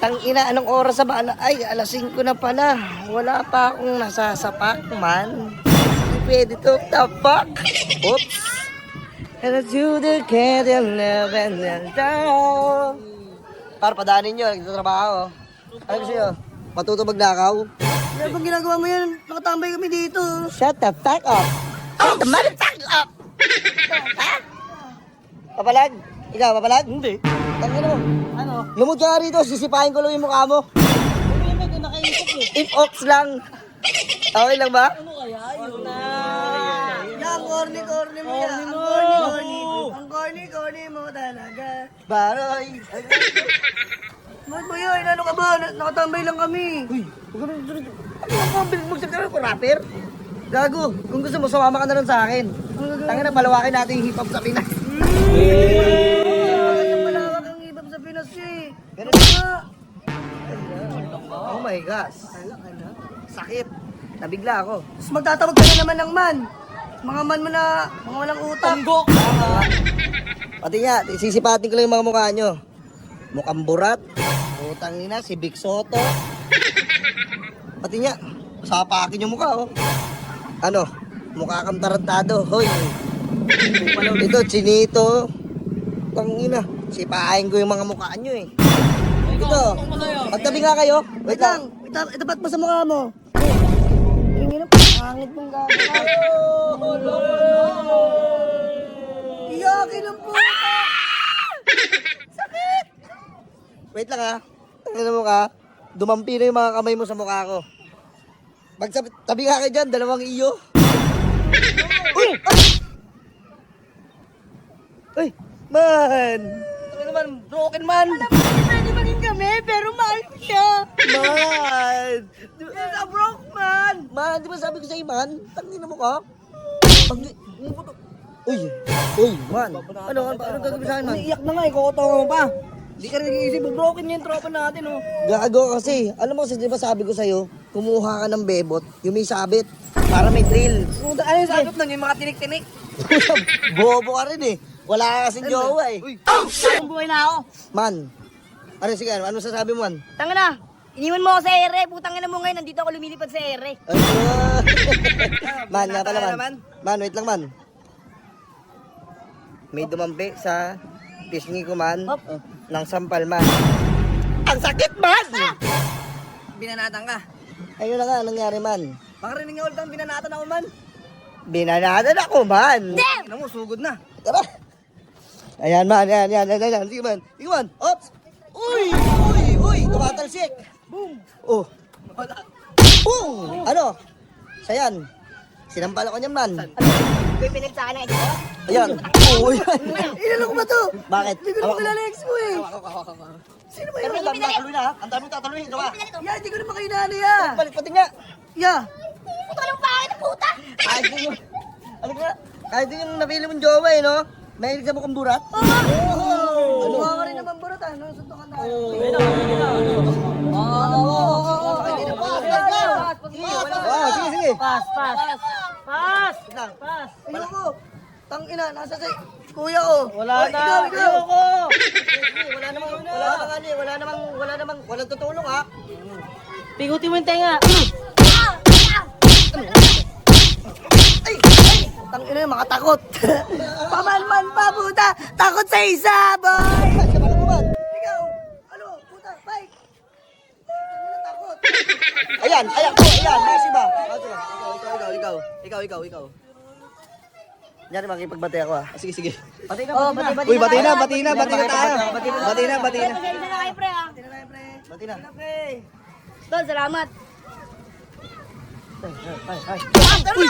Tangina, anong oras na ba? Ay, alas 5 na pala. Wala pa akong nasasapak, man. Hindi pwede to. The fuck? Oops. And I do the candy living and down. Para padaanin nyo, nagtatrabaho. Ano gusto nyo? Matuto magnakaw? Ano bang ginagawa mo yan? Nakatambay kami dito. Shut the fuck up. Shut the motherfucker up. Ha? Papalag? Ikaw, papalag? Hindi. Tangina mo. Ano? Lumod ka nga rito, sisipahin ko lang yung mukha mo. Hindi ko nakaisip eh. If ox lang. Okay lang ba? Ano kaya? Yun na. Yan, corny mo yan. Ang corny mo talaga. Baroy. Mahal mo yun, ano ka ba? Nakatambay lang kami. Uy, magsasabi ko rapper. Gago, kung gusto mo, sumama ka na lang sa akin. Tangin na, palawakin natin yung hip-hop sa Pinas. Ang malawak ang ibab sa Pinas eh. Ganun nga. Oh my gosh. Sakit. Nabigla ako. Tapos magtatawag ka na naman ng man. Mga man mo na, mga walang utak. Tanggok! Pati nga, sisipatin ko lang yung mga mukha nyo. Mukhang burat. Utang nina, si Big Soto. Pati nga, sapakin yung mukha, oh. Ano? Mukha kang tarantado, hoy. Ito, chinito. Tangina, sipahin ko yung mga mukha nyo, eh. Ito, magtabi nga kayo. Wait lang, itapat mo sa mukha mo. Hindi na, pangit mong gagawin. Iyakin ang puta! Wait lang, ha. Tangina mo ka. Dumampi na yung mga kamay mo sa mukha ko. Tabi nga kayo dyan, dalawang iyo. Uy! Uy! Man! Ano naman, broken man! Pwede maging kami, pero mahal ko siya. Man! He's a broke man. Man, di ba sabi ko sa'yo, man? Tangina mo ka. Uy! Uy, man! Ano gagawin sa akin, man? Iyak na nga, ikukutongan mo pa. Hindi ka rin nag-iisip, broken niya yung tropa natin, oh. Gago kasi. Alam mo kasi, di ba sabi ko sa'yo, kumuha ka ng bebot, yung may sabit, para may thrill. Puta, ano yung sagot nun? Yung mga tinik-tinik? Bobo ka rin eh. Wala ka kasing jowa eh. Saan buhay na ako? Man, ano sige, ano sasabi mo, man? Tanga na. Iniwan mo ako sa ere. Putang ina mo ngayon, nandito ako lumilipad sa ere. Ay, man, nga pala, man. Man, wait lang, man. May dumampi sa pisngi ko, man, ng sampal, man. Ang sakit, man! Binanatan ka. Ayun na nga, nangyari, man. Makarinig nga ulit ang binanatan ako, man. Binanadan ako, man. Ano mo, sugod na. Tara. Ayan, man, yan. Sige, man. Sige, man. Ops! Uy! Tumatalsik! Boom! Oh. Boom! Ano? Sayan. Sinampal ako niyan, man. May pinag sa akin na ito. Ayan. Oh, yan. Inalo ko ba to? Bakit? Hindi ko naman kilala ex mo eh. Sino ba Pero yun? ang dami tataluin na, ha? Ang dami tataluin. Ito ka. Ya, hindi ko naman kainali ya. Balik pati nga. Ya. Puta ng pangit na puta! Kahit din yung... Ano ka? Kahit din yung napili mong jowa, eh, no? Mahilig sa mukhang burat. Ano? Mukha ka rin naman burot ah. Nung suntukan tayo. Sige. Pass. Lang. Ayoko. Tang ina, nasa sa kuya ko. Wala Oy, na. ikaw. Ayoko. Wala namang, walang tutulong, ha? Piguti mo yung tenga. Ay! Tang ina, makatakot. Paman-man pa, puta. Takot sa isa, boy. Sa balang mo, man. Ikaw. Ano, puta, bike. Takot. Ayan. Masi ba? Ikaw. Yan, makipagbati ako, ha? Sige. Bati na. Uy, bati na tayo. Bati na. Pasensya na kayo, pre, ah. Bati na. Tol, salamat. Uy!